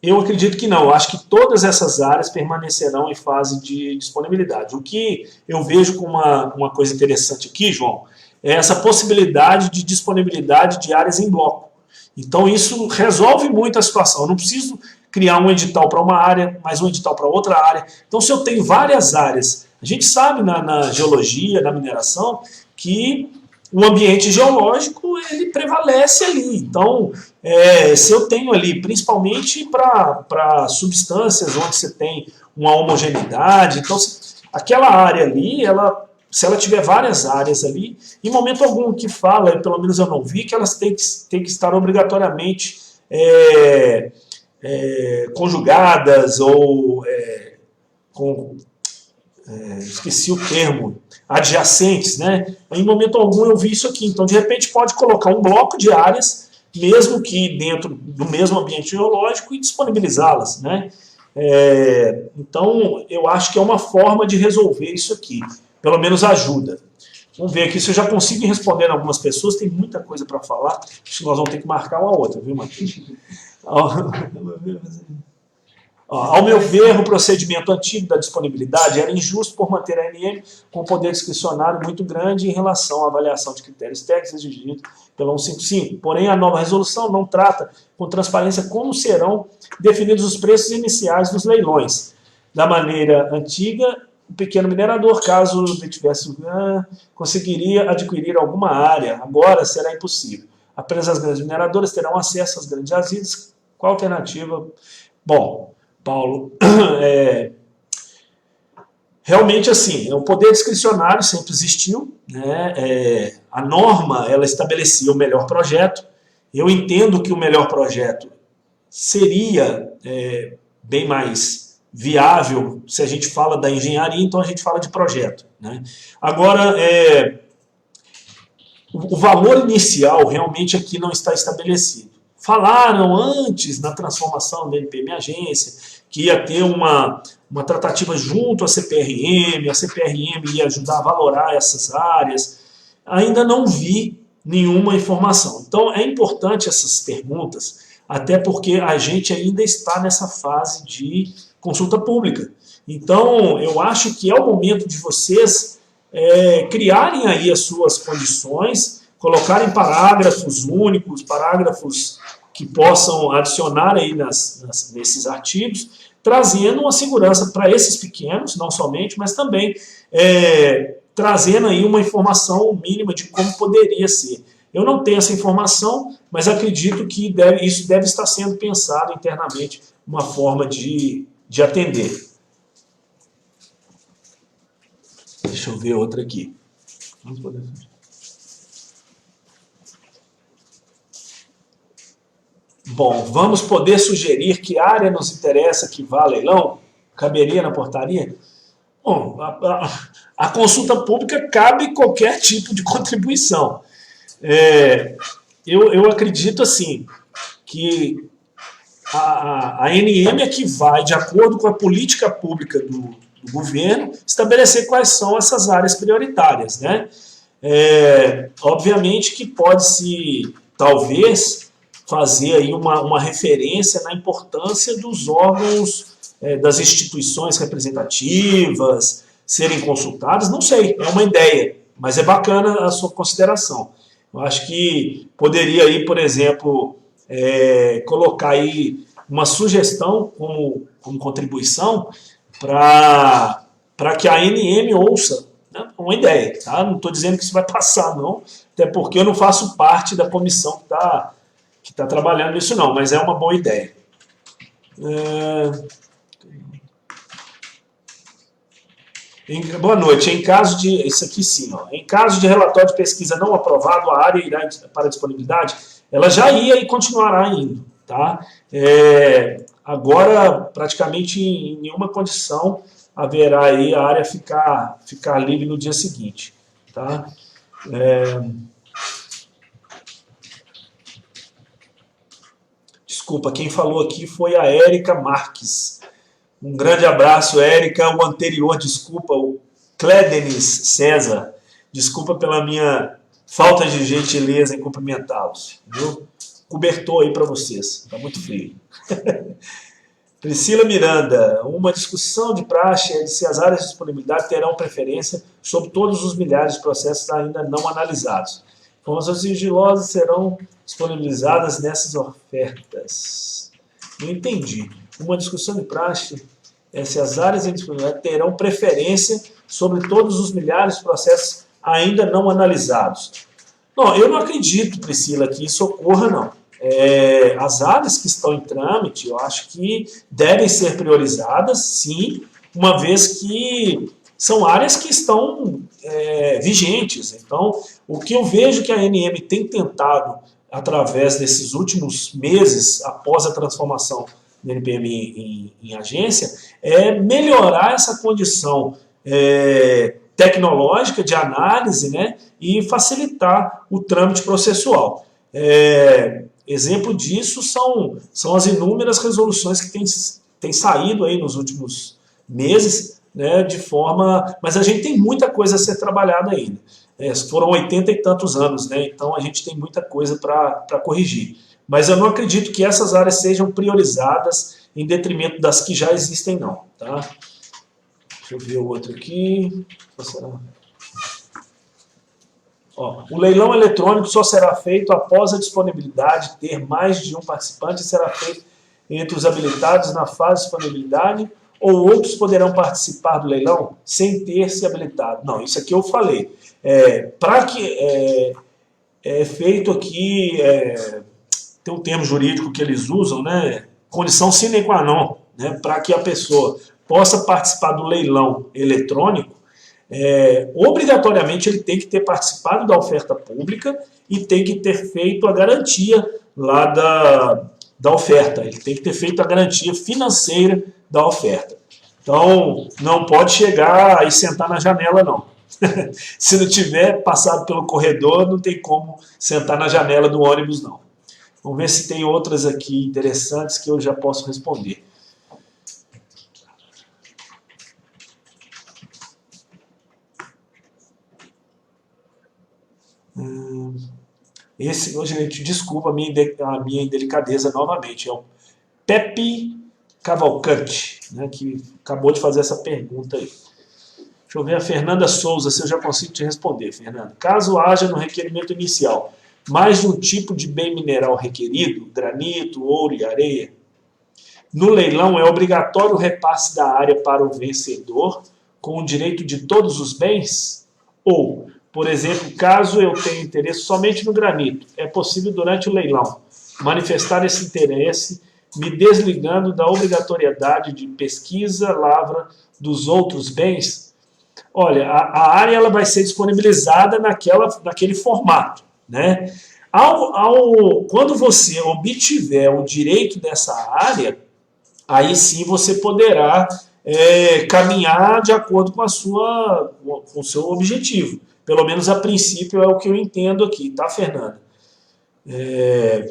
eu acredito que não. Eu acho que todas essas áreas permanecerão em fase de disponibilidade. O que eu vejo como uma coisa interessante aqui, João, é essa possibilidade de disponibilidade de áreas em bloco. Então isso resolve muito a situação. Eu não preciso criar um edital para uma área, mais um edital para outra área. Então se eu tenho várias áreas, a gente sabe na geologia, na mineração, que o ambiente geológico ele prevalece ali. Então, se eu tenho ali, principalmente para substâncias onde você tem uma homogeneidade, então aquela área ali, se ela tiver várias áreas ali, em momento algum que fala, pelo menos eu não vi, que elas têm que estar obrigatoriamente conjugadas ou esqueci o termo, adjacentes, né? Em momento algum eu vi isso aqui. Então, de repente, pode colocar um bloco de áreas, mesmo que dentro do mesmo ambiente geológico, e disponibilizá-las, né? Então, eu acho que é uma forma de resolver isso aqui. Pelo menos ajuda. Vamos ver aqui se eu já consigo responder a algumas pessoas. Tem muita coisa para falar. Acho que nós vamos ter que marcar uma outra, viu, Matheus? Ao meu ver, o procedimento antigo da disponibilidade era injusto por manter a ANM com poder discricionário muito grande em relação à avaliação de critérios técnicos exigidos pela 155. Porém, a nova resolução não trata com transparência como serão definidos os preços iniciais dos leilões. Da maneira antiga, o pequeno minerador, caso ele tivesse, conseguiria adquirir alguma área. Agora será impossível. Apenas as grandes mineradoras terão acesso às grandes jazidas. Qual a alternativa? Bom, Paulo, realmente assim, o poder discricionário sempre existiu, né? A norma, ela estabelecia o melhor projeto. Eu entendo que o melhor projeto seria bem mais viável se a gente fala da engenharia, então a gente fala de projeto, né? Agora, o valor inicial realmente aqui não está estabelecido. Falaram antes, na transformação da NPM Agência, que ia ter uma tratativa junto à CPRM, a CPRM ia ajudar a valorar essas áreas. Ainda não vi nenhuma informação. Então, é importante essas perguntas, até porque a gente ainda está nessa fase de consulta pública. Então, eu acho que é o momento de vocês criarem aí as suas condições, colocarem parágrafos únicos, parágrafos que possam adicionar aí nesses artigos, trazendo uma segurança para esses pequenos, não somente, mas também trazendo aí uma informação mínima de como poderia ser. Eu não tenho essa informação, mas acredito que isso deve estar sendo pensado internamente, uma forma de atender. Deixa eu ver outra aqui. Vamos poder... Bom, vamos poder sugerir que área nos interessa que vá a leilão? Caberia na portaria? Bom, a consulta pública cabe qualquer tipo de contribuição. Eu acredito assim, que a ANM é que vai, de acordo com a política pública do governo, estabelecer quais são essas áreas prioritárias, né? Obviamente que pode-se, talvez, fazer aí uma referência na importância dos órgãos, das instituições representativas serem consultadas, não sei, é uma ideia, mas é bacana a sua consideração. Eu acho que poderia aí, por exemplo, colocar aí uma sugestão como contribuição para que a ANM ouça, né? Uma ideia, tá? Não estou dizendo que isso vai passar, não, até porque eu não faço parte da comissão que está trabalhando nisso, não, mas é uma boa ideia. Boa noite. Em caso de... Isso aqui sim. Ó, em caso de relatório de pesquisa não aprovado, a área irá para disponibilidade, ela já ia e continuará indo. Tá? Agora, praticamente em nenhuma condição haverá aí a área ficar livre no dia seguinte. Tá? Desculpa, quem falou aqui foi a Érica Marques. Um grande abraço, Érica. O anterior, desculpa, o Clédenis César. Desculpa pela minha falta de gentileza em cumprimentá-los. Viu? Cobertor aí para vocês. Está muito frio. Priscila Miranda. Uma discussão de praxe é de se as áreas de disponibilidade terão preferência sobre todos os milhares de processos ainda não analisados. Informações sigilosas serão disponibilizadas nessas ofertas. Não entendi. Uma discussão de praxe é se as áreas em disponibilidade terão preferência sobre todos os milhares de processos ainda não analisados. Não, eu não acredito, Priscila, que isso ocorra, não. As áreas que estão em trâmite, eu acho que devem ser priorizadas, sim, uma vez que são áreas que estão vigentes. Então, o que eu vejo que a ANM tem tentado, através desses últimos meses, após a transformação do NPM em agência, é melhorar essa condição tecnológica de análise, né, e facilitar o trâmite processual. Exemplo disso são as inúmeras resoluções que têm saído aí nos últimos meses, né, de forma... Mas a gente tem muita coisa a ser trabalhada ainda. Foram 80 e tantos anos, né, então a gente tem muita coisa para corrigir. Mas eu não acredito que essas áreas sejam priorizadas em detrimento das que já existem, não. Tá? Deixa eu ver o outro aqui. Ó, o leilão eletrônico só será feito após a disponibilidade ter mais de um participante e será feito entre os habilitados na fase de disponibilidade ou outros poderão participar do leilão sem ter se habilitado. Não, isso aqui eu falei. Para que é feito aqui, tem um termo jurídico que eles usam, né? Condição sine qua non, né? Para que a pessoa possa participar do leilão eletrônico, obrigatoriamente ele tem que ter participado da oferta pública e tem que ter feito a garantia lá da oferta. Ele tem que ter feito a garantia financeira da oferta. Então, não pode chegar e sentar na janela, não. Se não tiver passado pelo corredor, não tem como sentar na janela do ônibus, não. Vamos ver se tem outras aqui interessantes que eu já posso responder. Esse, gente, desculpa a minha indelicadeza novamente. É o Pepe Cavalcante, né, que acabou de fazer essa pergunta aí. Deixa eu ver a Fernanda Souza, se eu já consigo te responder, Fernanda. Caso haja no requerimento inicial mais de um tipo de bem mineral requerido, granito, ouro e areia, no leilão é obrigatório o repasse da área para o vencedor com o direito de todos os bens? Ou, por exemplo, caso eu tenha interesse somente no granito, é possível durante o leilão manifestar esse interesse me desligando da obrigatoriedade de pesquisa, lavra dos outros bens? Olha, a área ela vai ser disponibilizada naquele formato, né? Quando você obtiver o direito dessa área, aí sim você poderá caminhar de acordo com o seu objetivo. Pelo menos a princípio é o que eu entendo aqui, tá, Fernanda?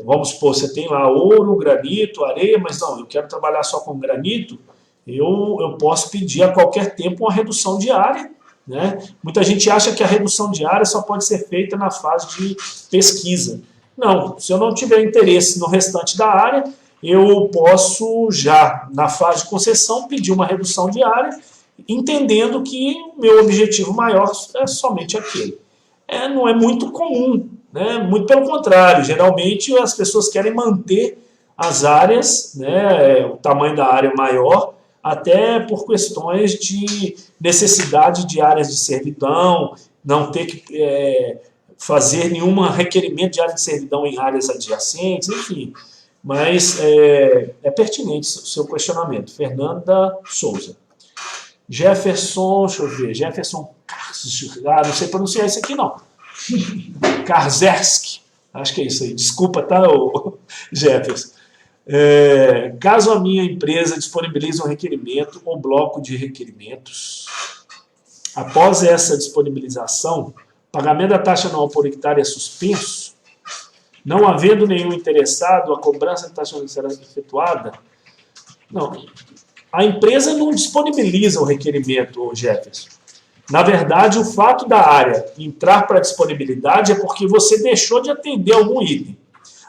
Vamos supor, você tem lá ouro, granito, areia, mas não, eu quero trabalhar só com granito, eu posso pedir a qualquer tempo uma redução de área, né? Muita gente acha que a redução de área só pode ser feita na fase de pesquisa. Não, se eu não tiver interesse no restante da área, eu posso já, na fase de concessão, pedir uma redução de área, entendendo que o meu objetivo maior é somente aquele. Não é muito comum, né? Muito pelo contrário, geralmente as pessoas querem manter as áreas, né, o tamanho da área maior, até por questões de necessidade de áreas de servidão, não ter que fazer nenhum requerimento de área de servidão em áreas adjacentes, enfim. Mas é pertinente o seu questionamento. Fernanda Souza. Jefferson, deixa eu ver, Jefferson, não sei pronunciar isso aqui não. Karzerski, acho que é isso aí, desculpa, tá, Jefferson. Caso a minha empresa disponibilize um requerimento ou bloco de requerimentos, após essa disponibilização, o pagamento da taxa anual por hectare é suspenso, não havendo nenhum interessado, a cobrança da taxa será efetuada? Não, a empresa não disponibiliza o requerimento, Jefferson. Na verdade, o fato da área entrar para disponibilidade é porque você deixou de atender algum item.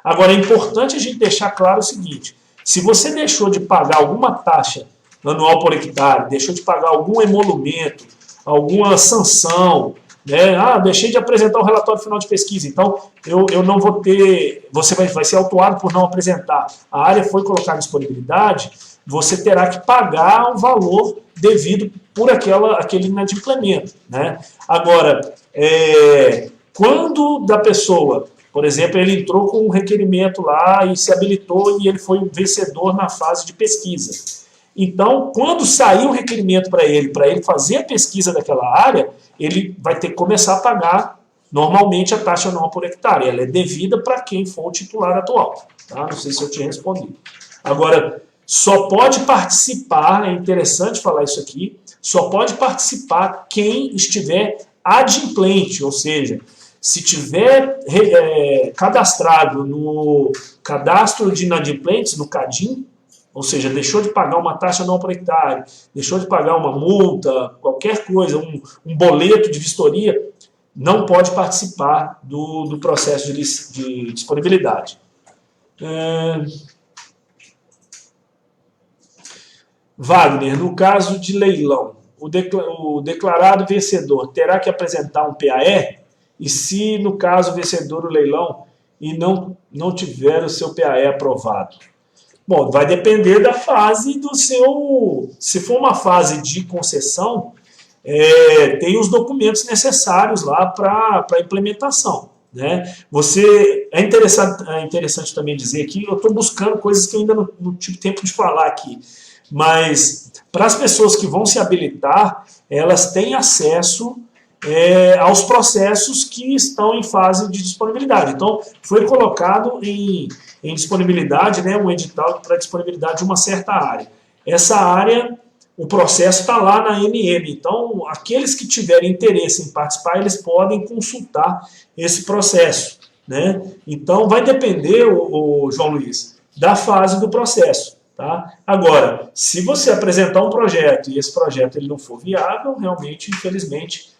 Agora, é importante a gente deixar claro o seguinte, se você deixou de pagar alguma taxa anual por hectare, deixou de pagar algum emolumento, alguma sanção, né? Deixei de apresentar o relatório final de pesquisa, então eu não vou ter, você vai ser autuado por não apresentar. A área foi colocada em disponibilidade, você terá que pagar o valor devido por aquele inadimplemento, né? Agora, quando da pessoa, por exemplo, ele entrou com um requerimento lá e se habilitou e ele foi o vencedor na fase de pesquisa. Então, quando sair o requerimento para ele fazer a pesquisa daquela área, ele vai ter que começar a pagar normalmente a taxa anual por hectare. Ela é devida para quem for o titular atual. Tá? Não sei se eu te respondi. Agora, só pode participar, é interessante falar isso aqui, só pode participar quem estiver adimplente, ou seja, se tiver cadastrado no cadastro de inadimplentes, no CADIM, ou seja, deixou de pagar uma taxa anual por hectare, deixou de pagar uma multa, qualquer coisa, um boleto de vistoria, não pode participar do processo de disponibilidade. Wagner, no caso de leilão, o declarado vencedor terá que apresentar um PAE? E se, no caso, vencedor o leilão e não tiver o seu PAE aprovado? Bom, vai depender da fase do seu... Se for uma fase de concessão, tem os documentos necessários lá para a implementação, né? É interessante também dizer que eu estou buscando coisas que eu ainda não tive tempo de falar aqui, mas para as pessoas que vão se habilitar, elas têm acesso aos processos que estão em fase de disponibilidade. Então, foi colocado em disponibilidade, né, um edital para disponibilidade de uma certa área. Essa área, o processo está lá na ANM, então aqueles que tiverem interesse em participar, eles podem consultar esse processo, né? Então vai depender, o João Luiz, da fase do processo. Tá? Agora, se você apresentar um projeto e esse projeto ele não for viável, realmente, infelizmente,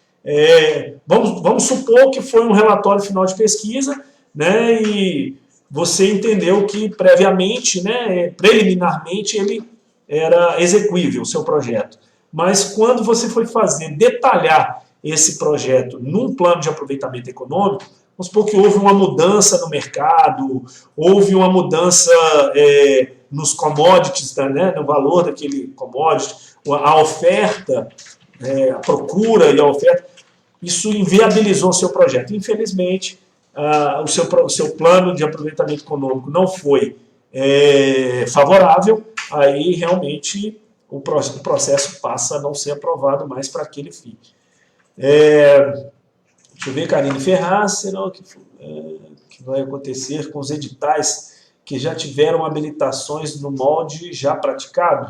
vamos supor que foi um relatório final de pesquisa, né, e você entendeu que previamente, né, preliminarmente, ele era execuível, o seu projeto. Mas quando você foi detalhar esse projeto num plano de aproveitamento econômico, vamos supor que houve uma mudança no mercado, houve uma mudança nos commodities, né, no valor daquele commodity, a oferta, a procura e a oferta, isso inviabilizou o seu projeto. Infelizmente, o seu plano de aproveitamento econômico não foi favorável, aí realmente o processo passa a não ser aprovado mais para aquele fim. Deixa eu ver, Karine Ferraz, será que vai acontecer com os editais que já tiveram habilitações no molde já praticado?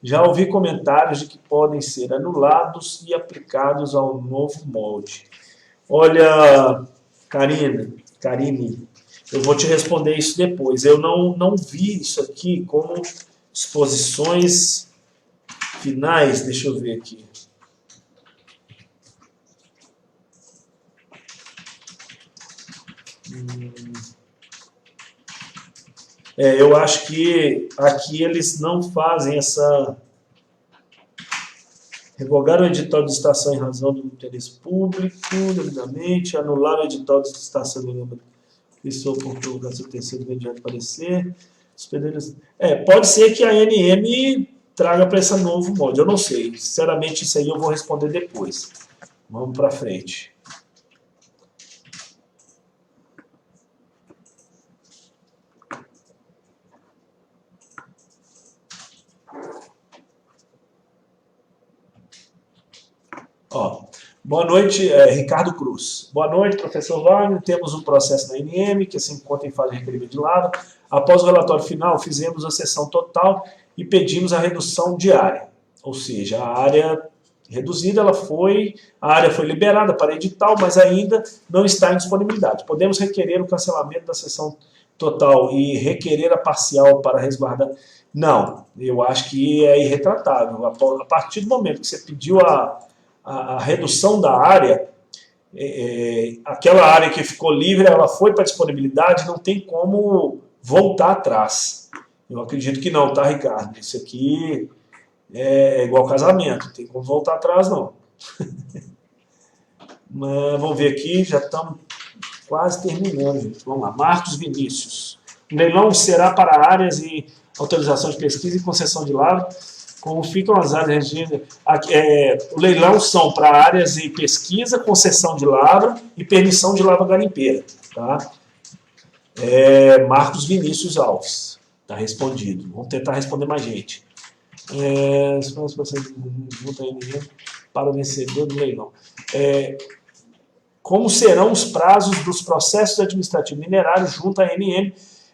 Já ouvi comentários de que podem ser anulados e aplicados ao novo molde. Olha, Karine, eu vou te responder isso depois. Eu não vi isso aqui como exposições finais. Deixa eu ver aqui. Eu acho que aqui eles não fazem essa... Revogar o edital de licitação em razão do interesse público, devidamente, anular o edital de licitação pessoa por prorrogação terceiro mediante parecer. Pode ser que a ANM traga para esse novo molde, eu não sei. Sinceramente, isso aí eu vou responder depois. Vamos para frente. Boa noite, Ricardo Cruz. Boa noite, professor Wagner. Temos um processo na ANM que se encontra em fase de requerimento de lavra. Após o relatório final, fizemos a sessão total e pedimos a redução de área. Ou seja, a área reduzida, a área foi liberada para edital, mas ainda não está em disponibilidade. Podemos requerer o cancelamento da sessão total e requerer a parcial para resguardar? Não, eu acho que é irretratável. A partir do momento que você pediu a redução da área, aquela área que ficou livre, ela foi para disponibilidade, não tem como voltar atrás. Eu acredito que não, tá, Ricardo? Isso aqui é igual casamento, não tem como voltar atrás, não. Mas vamos ver aqui, já estamos quase terminando, gente. Vamos lá, Marcos Vinícius. O leilão será para áreas e autorização de pesquisa e concessão de lavra. Como ficam as áreas de... o leilão são para áreas de pesquisa, concessão de lavra e permissão de lavra garimpeira. Tá? Marcos Vinícius Alves. Está respondido. Vamos tentar responder mais gente. Para o vencedor do leilão. Como serão os prazos dos processos administrativos minerários junto à ANM?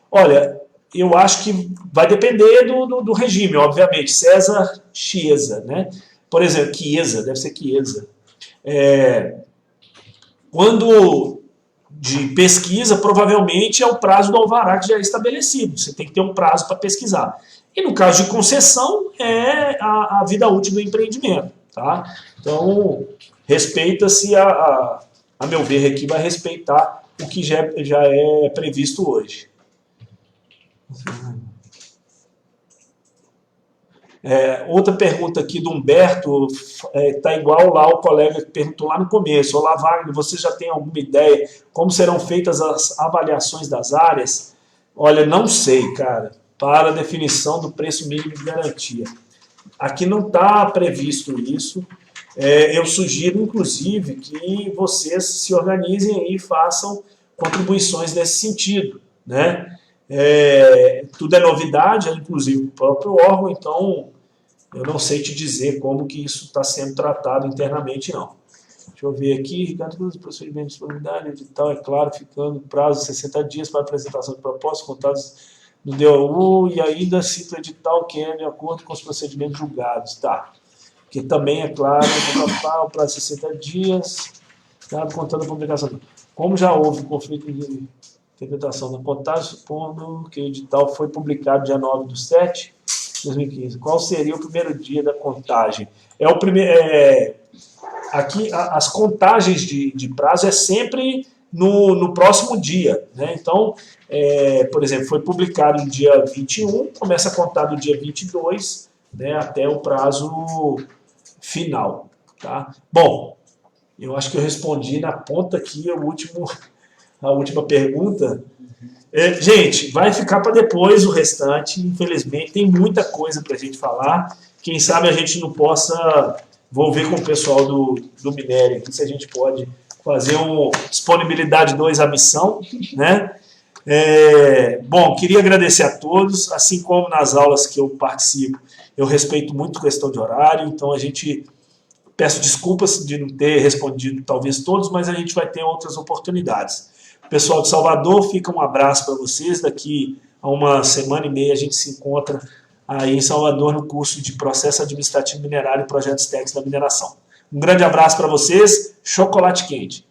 Olha, eu acho que vai depender do regime, obviamente. César Chiesa, né? Por exemplo, Chiesa, deve ser Chiesa. Quando de pesquisa, provavelmente é o prazo do alvará que já é estabelecido. Você tem que ter um prazo para pesquisar. E no caso de concessão, é a vida útil do empreendimento. Tá? Então, respeita-se, a meu ver aqui, vai respeitar o que já é previsto hoje. Outra pergunta aqui do Humberto, está igual lá o colega que perguntou lá no começo. Olá, Wagner, você já tem alguma ideia como serão feitas as avaliações das áreas? Olha, não sei, cara, para a definição do preço mínimo de garantia. Aqui não está previsto isso. Eu sugiro, inclusive, que vocês se organizem aí e façam contribuições nesse sentido, né? Tudo é novidade, inclusive o próprio órgão, então eu não sei te dizer como que isso está sendo tratado internamente, não. Deixa eu ver aqui, Ricardo Cruz, procedimento de disponibilidade, edital, é claro, ficando prazo de 60 dias para apresentação de propostas, contados no DOU, e ainda cita o edital que é de acordo com os procedimentos julgados, tá? Que também, é claro, o prazo de 60 dias, tá? Contando a publicação. Como já houve conflito de interpretação da contagem, supondo que o edital foi publicado dia 9/7 de 2015. Qual seria o primeiro dia da contagem? Aqui, as contagens de prazo é sempre no próximo dia, né? Então, por exemplo, foi publicado no dia 21, começa a contar do dia 22, né, até o prazo final. Tá? Bom, eu acho que eu respondi na ponta aqui a última pergunta. Gente, vai ficar para depois o restante, infelizmente, tem muita coisa para a gente falar. Quem sabe a gente não possa, vou ver com o pessoal do minério, se a gente pode fazer disponibilidade 2 à missão, né? Bom, queria agradecer a todos, assim como nas aulas que eu participo, eu respeito muito a questão de horário, então peço desculpas de não ter respondido talvez todos, mas a gente vai ter outras oportunidades. Pessoal de Salvador, fica um abraço para vocês, daqui a uma semana e meia a gente se encontra aí em Salvador no curso de Processo Administrativo Minerário e Projetos Técnicos da Mineração. Um grande abraço para vocês, chocolate quente!